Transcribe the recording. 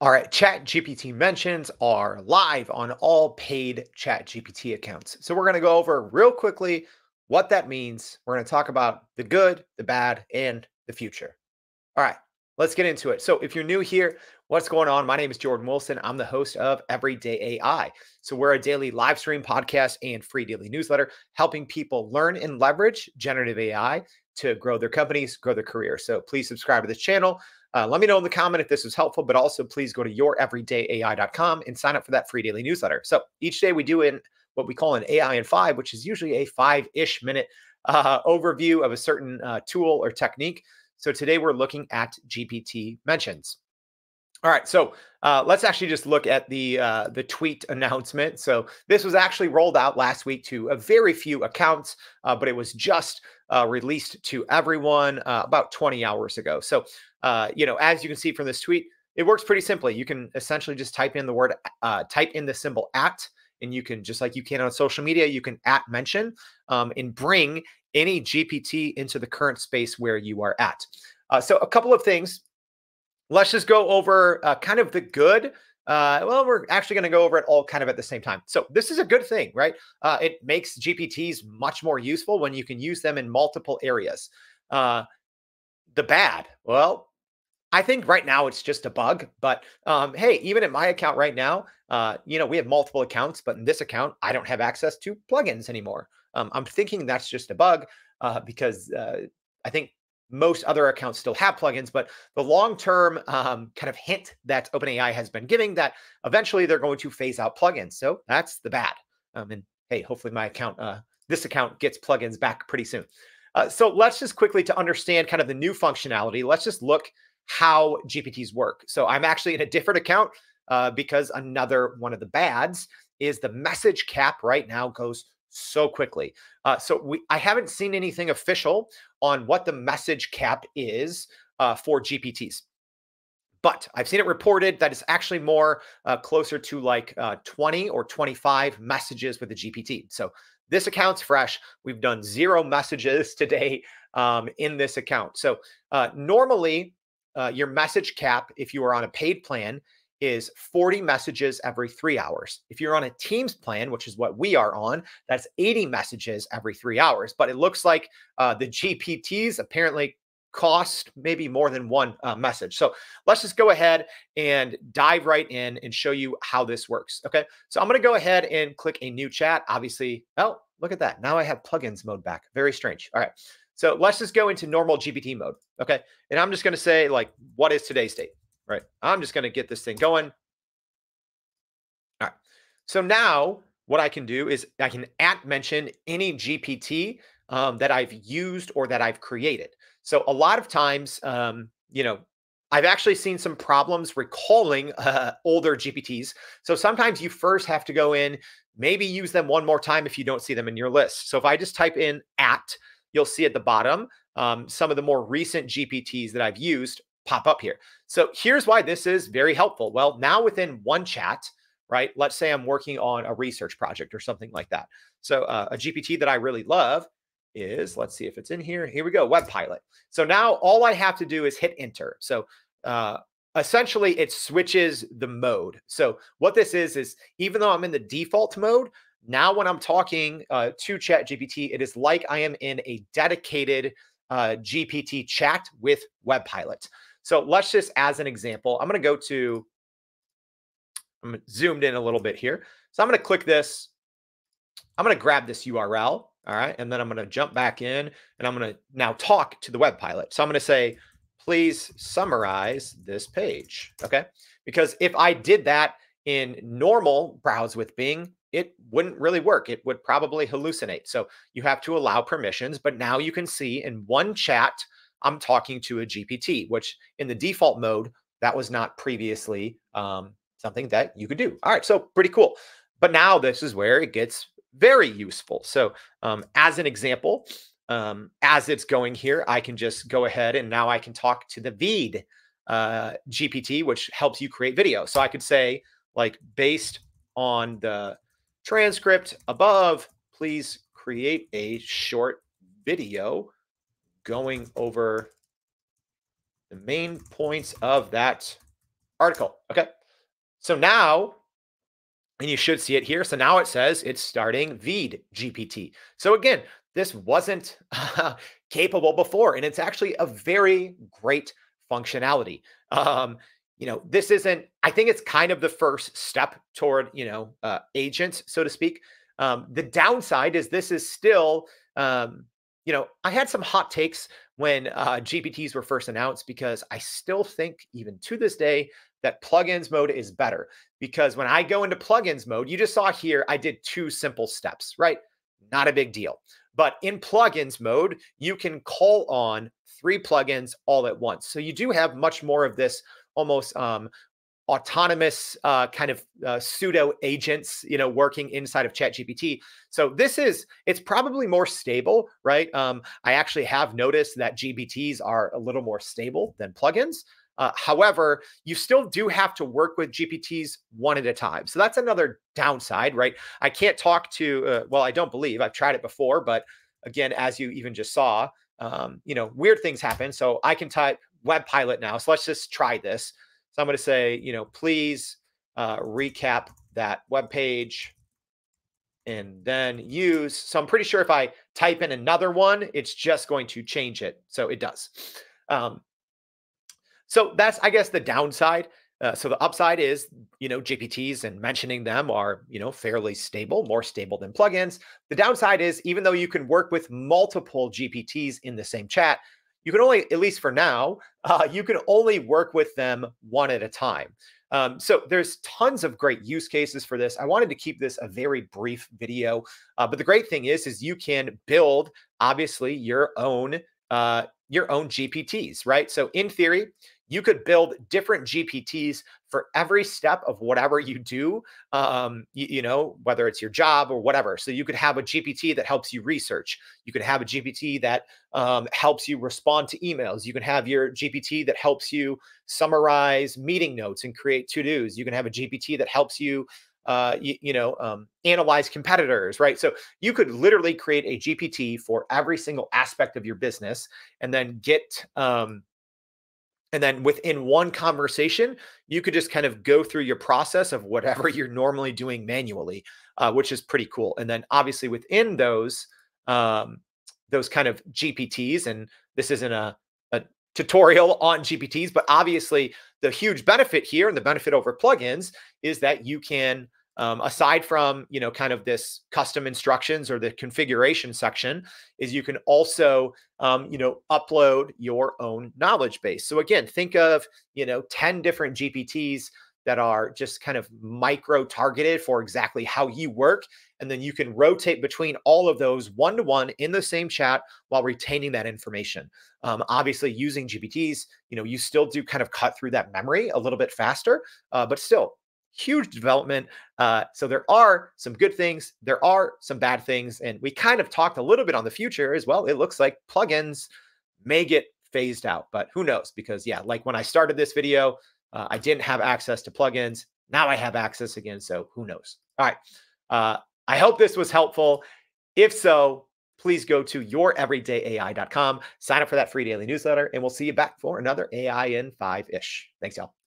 All right, ChatGPT mentions are live on all paid ChatGPT accounts. So we're going to go over real quickly what that means. We're going to talk about the good, the bad, and the future. All right, let's get into it. So if you're new here, what's going on? My name is Jordan Wilson. I'm the host of Everyday AI. So we're a daily live stream podcast and free daily newsletter helping people learn and leverage generative AI to grow their companies, grow their career. So please subscribe to this channel. Let me know in the comment if this was helpful, but also please go to youreverydayai.com and sign up for that free daily newsletter. So each day we do in what we call an AI in 5, which is usually a 5-ish minute overview of a certain tool or technique. So today we're looking at GPT mentions. All right, so let's actually just look at the tweet announcement. So this was actually rolled out last week to a very few accounts, but it was just released to everyone about 20 hours ago. So as you can see from this tweet, it works pretty simply. You can essentially just type in the word, type in the symbol at, and you can, just like you can on social media, you can at mention and bring any GPT into the current space where you are at. So a couple of things. Let's just go over kind of the good. Well, we're actually going to go over it all kind of at the same time. So this is a good thing, right? It makes GPTs much more useful when you can use them in multiple areas. The bad, well, I think right now it's just a bug, but hey, even in my account right now, we have multiple accounts, but in this account, I don't have access to plugins anymore. I'm thinking that's just a bug because I think most other accounts still have plugins, but the long-term kind of hint that OpenAI has been giving that eventually they're going to phase out plugins. So that's the bad. And hey, hopefully my account, this account gets plugins back pretty soon. So let's just quickly to understand kind of the new functionality. Let's just look how GPTs work. So I'm actually in a different account because another one of the bads is the message cap right now goes so quickly. I haven't seen anything official on what the message cap is for GPTs. But I've seen it reported that it's actually more closer to like 20 or 25 messages with the GPT. So this account's fresh. We've done 0 messages today in this account. So normally your message cap, if you are on a paid plan, is 40 messages every 3 hours. If you're on a Teams plan, which is what we are on, that's 80 messages every 3 hours. But it looks like the GPTs apparently cost maybe more than one message. So let's just go ahead and dive right in and show you how this works. Okay. So I'm going to go ahead and click a new chat. Obviously, oh, look at that. Now I have plugins mode back. Very strange. All right. So let's just go into normal GPT mode. Okay. And I'm just going to say, like, what is today's date? Right. I'm just going to get this thing going. All right. So now what I can do is I can mention any GPT that I've used or that I've created. So a lot of times, I've actually seen some problems recalling older GPTs. So sometimes you first have to go in, maybe use them one more time if you don't see them in your list. So if I just type in at, you'll see at the bottom some of the more recent GPTs that I've used pop up here. So here's why this is very helpful. Well, now within one chat, right? Let's say I'm working on a research project or something like that. So a GPT that I really love is, let's see if it's in here. Here we go, Web Pilot. So now all I have to do is hit enter. So essentially it switches the mode. So what this is even though I'm in the default mode, now when I'm talking to ChatGPT, it is like I am in a dedicated GPT chat with Web Pilot. So let's just, as an example, I'm zoomed in a little bit here. So I'm going to click this. I'm going to grab this URL. All right. And then I'm going to jump back in and I'm going to now talk to the Web Pilot. So I'm going to say, please summarize this page. Okay. Because if I did that in normal browse with Bing, it wouldn't really work. It would probably hallucinate. So you have to allow permissions. But now you can see in one chat, I'm talking to a GPT, which in the default mode, that was not previously something that you could do. All right, so pretty cool. But now this is where it gets very useful. So as an example, as it's going here, I can just go ahead and now I can talk to the Veed GPT, which helps you create video. So I could say, like, based on the transcript above, please create a short video going over the main points of that article. Okay. So now, and you should see it here. So now it says it's starting Veed GPT. So again, this wasn't capable before, and it's actually a very great functionality. Um, this isn't, I think it's kind of the first step toward, agents, so to speak. The downside is this is still, I had some hot takes when GPTs were first announced because I still think, even to this day, that plugins mode is better. Because when I go into plugins mode, you just saw here, I did 2 simple steps, right? Not a big deal. But in plugins mode, you can call on 3 plugins all at once. So you do have much more of this almost autonomous kind of pseudo agents, working inside of ChatGPT. So it's probably more stable, right? I actually have noticed that GPTs are a little more stable than plugins. However, you still do have to work with GPTs one at a time. So that's another downside, right? I can't talk to, well, I don't believe I've tried it before, but again, as you even just saw, weird things happen. So I can type web pilot now. So let's just try this. So I'm going to say, please recap that web page and then use. So I'm pretty sure if I type in another one, it's just going to change it. So it does. Um, so that's, I guess, the downside. So the upside is, GPTs and mentioning them are, fairly stable, more stable than plugins. The downside is even though you can work with multiple GPTs in the same chat, you can only, at least for now, you can only work with them one at a time. So there's tons of great use cases for this. I wanted to keep this a very brief video, but the great thing is you can build obviously your own GPTs, right? So in theory, you could build different GPTs for every step of whatever you do, whether it's your job or whatever. So you could have a GPT that helps you research. You could have a GPT that helps you respond to emails. You can have your GPT that helps you summarize meeting notes and create to-dos. You can have a GPT that helps you analyze competitors, right? So you could literally create a GPT for every single aspect of your business and then and then within one conversation, you could just kind of go through your process of whatever you're normally doing manually, which is pretty cool. And then obviously within those kind of GPTs, and this isn't a tutorial on GPTs, but obviously the huge benefit here and the benefit over plugins is that you can, aside from, kind of this custom instructions or the configuration section, is you can also, upload your own knowledge base. So again, think of, 10 different GPTs that are just kind of micro targeted for exactly how you work. And then you can rotate between all of those one-to-one in the same chat while retaining that information. Obviously using GPTs, you still do kind of cut through that memory a little bit faster, but still huge development. So there are some good things, there are some bad things, and we kind of talked a little bit on the future as well. It looks like plugins may get phased out, but who knows? Because yeah, like when I started this video, I didn't have access to plugins. Now I have access again, so who knows? All right. I hope this was helpful. If so, please go to youreverydayai.com, sign up for that free daily newsletter, and we'll see you back for another AI in 5-ish. Thanks, y'all.